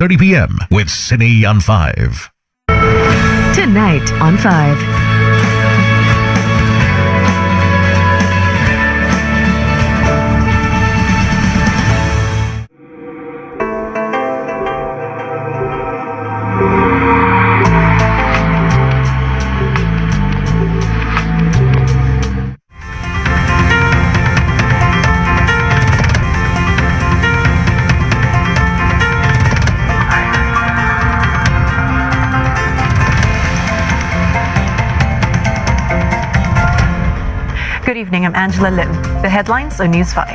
6:30 p.m. with CINQ on 5. Tonight on 5. Good evening, I'm Angela Lim. The headlines on News 5.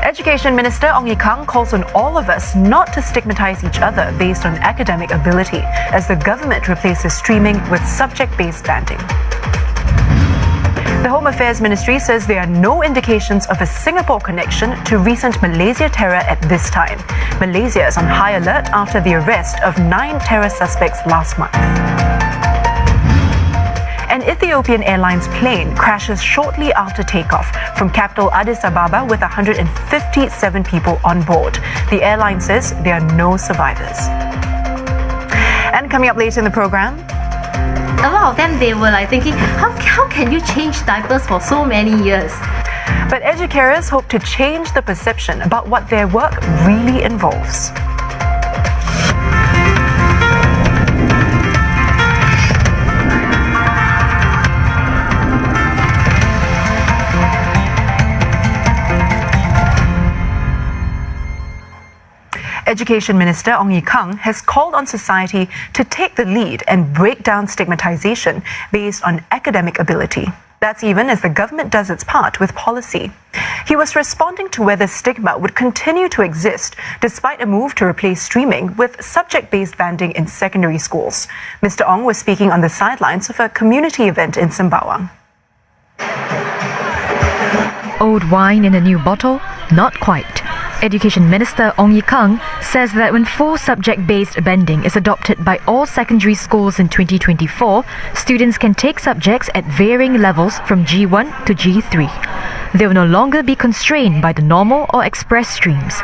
Education Minister Ong Ye Kung calls on all of us not to stigmatize each other based on academic ability as the government replaces streaming with subject-based banding. The Home Affairs Ministry says there are no indications of a Singapore connection to recent Malaysia terror at this time. Malaysia is on high alert after the arrest of 9 terror suspects last month. An Ethiopian Airlines plane crashes shortly after takeoff from capital Addis Ababa with 157 people on board. The airline says there are no survivors. And coming up later in the program, a lot of them, they were like thinking, how can you change diapers for so many years? But educators hope to change the perception about what their work really involves. Education Minister Ong Ye Kung has called on society to take the lead and break down stigmatization based on academic ability. That's even as the government does its part with policy. He was responding to whether stigma would continue to exist despite a move to replace streaming with subject-based banding in secondary schools. Mr. Ong was speaking on the sidelines of a community event in Sembawang. Old wine in a new bottle? Not quite. Education Minister Ong Ye Kung says that when full subject-based banding is adopted by all secondary schools in 2024, students can take subjects at varying levels from G1 to G3. They will no longer be constrained by the normal or express streams.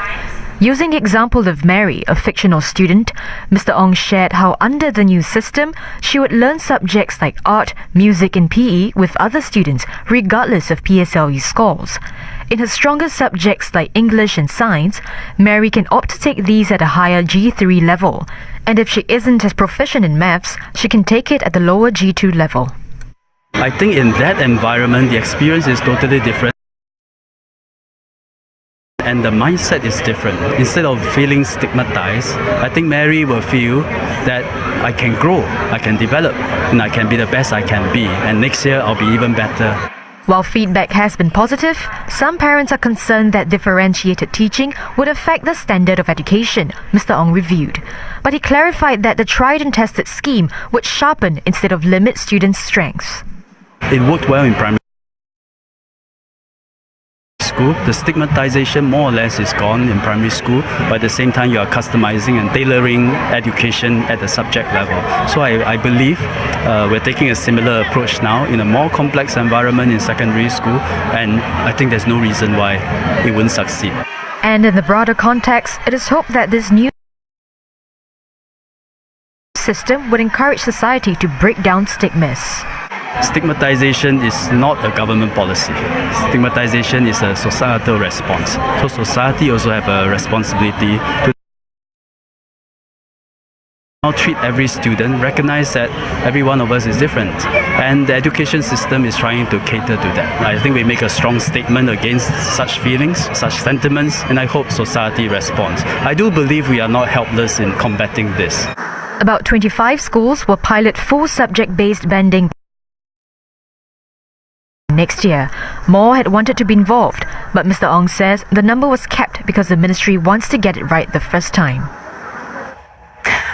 Using the example of Mary, a fictional student, Mr. Ong shared how under the new system, she would learn subjects like art, music and PE with other students regardless of PSLE scores. In her stronger subjects like English and science, Mary can opt to take these at a higher G3 level. And if she isn't as proficient in maths, she can take it at the lower G2 level. I think in that environment, the experience is totally different. And the mindset is different. Instead of feeling stigmatized, I think Mary will feel that I can grow, I can develop, and I can be the best I can be. And next year, I'll be even better. While feedback has been positive, some parents are concerned that differentiated teaching would affect the standard of education, Mr. Ong reviewed. But he clarified that the tried and tested scheme would sharpen instead of limit students' strengths. It worked well in primary school. The stigmatization more or less is gone in primary school, but at the same time you are customizing and tailoring education at the subject level. So I believe we're taking a similar approach now in a more complex environment in secondary school, and I think there's no reason why it wouldn't succeed. And in the broader context, it is hoped that this new system would encourage society to break down stigmas. Stigmatization is not a government policy. Stigmatization is a societal response. So society also have a responsibility to now treat every student, recognize that every one of us is different. And the education system is trying to cater to that. I think we make a strong statement against such feelings, such sentiments, and I hope society responds. I do believe we are not helpless in combating this. About 25 schools will pilot full subject-based banding next year. More had wanted to be involved, but Mr. Ong says the number was kept because the ministry wants to get it right the first time.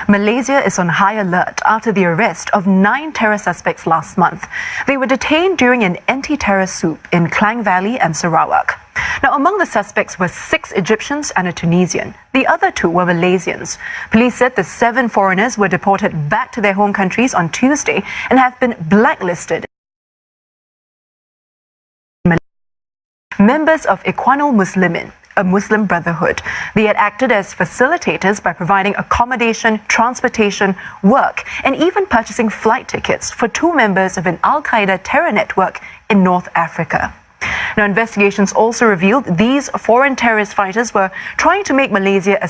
Malaysia is on high alert after the arrest of 9 terror suspects last month. They were detained during an anti-terror swoop in Klang Valley and Sarawak. Now, among the suspects were 6 Egyptians and a Tunisian. The other 2 were Malaysians. Police said the 7 foreigners were deported back to their home countries on Tuesday and have been blacklisted. Members of Ikhwanul Muslimin, a Muslim brotherhood. They had acted as facilitators by providing accommodation, transportation, work, and even purchasing flight tickets for 2 members of an Al-Qaeda terror network in North Africa. Now, investigations also revealed these foreign terrorist fighters were trying to make Malaysia a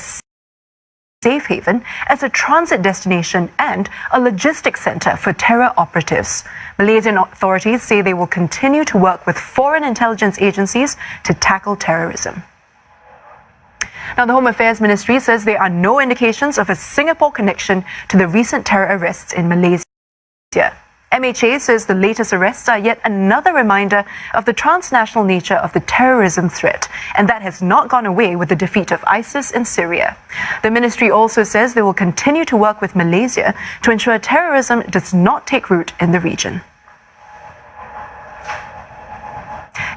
safe haven as a transit destination and a logistics center for terror operatives. Malaysian authorities say they will continue to work with foreign intelligence agencies to tackle terrorism. Now, the Home Affairs Ministry says there are no indications of a Singapore connection to the recent terror arrests in Malaysia. MHA says the latest arrests are yet another reminder of the transnational nature of the terrorism threat, and that has not gone away with the defeat of ISIS in Syria. The ministry also says they will continue to work with Malaysia to ensure terrorism does not take root in the region.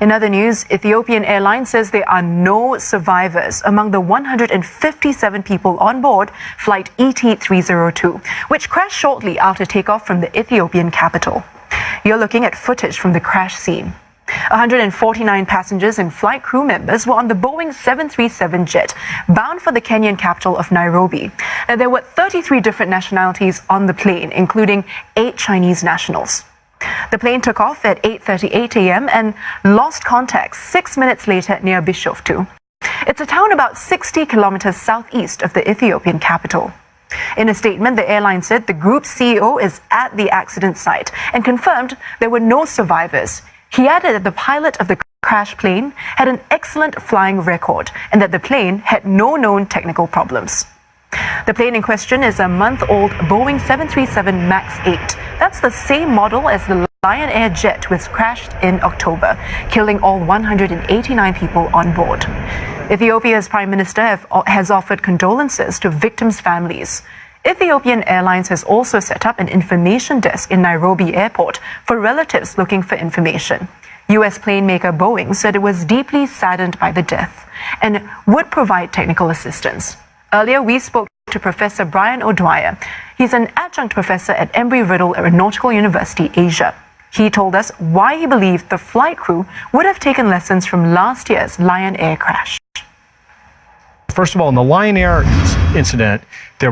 In other news, Ethiopian Airlines says there are no survivors among the 157 people on board flight ET302, which crashed shortly after takeoff from the Ethiopian capital. You're looking at footage from the crash scene. 149 passengers and flight crew members were on the Boeing 737 jet bound for the Kenyan capital of Nairobi. Now, there were 33 different nationalities on the plane, including 8 Chinese nationals. The plane took off at 8:38 a.m. and lost contact 6 minutes later near Bishoftu. It's a town about 60 kilometers southeast of the Ethiopian capital. In a statement, the airline said the group's CEO is at the accident site and confirmed there were no survivors. He added that the pilot of the crash plane had an excellent flying record and that the plane had no known technical problems. The plane in question is a month-old Boeing 737 MAX 8. That's the same model as the Lion Air jet which crashed in October, killing all 189 people on board. Ethiopia's Prime Minister has offered condolences to victims' families. Ethiopian Airlines has also set up an information desk in Nairobi Airport for relatives looking for information. US plane maker Boeing said it was deeply saddened by the death and would provide technical assistance. Earlier, we spoke to Professor Brian O'Dwyer. He's an adjunct professor at Embry-Riddle Aeronautical University, Asia. He told us why he believed the flight crew would have taken lessons from last year's Lion Air crash. First of all, in the Lion Air incident, there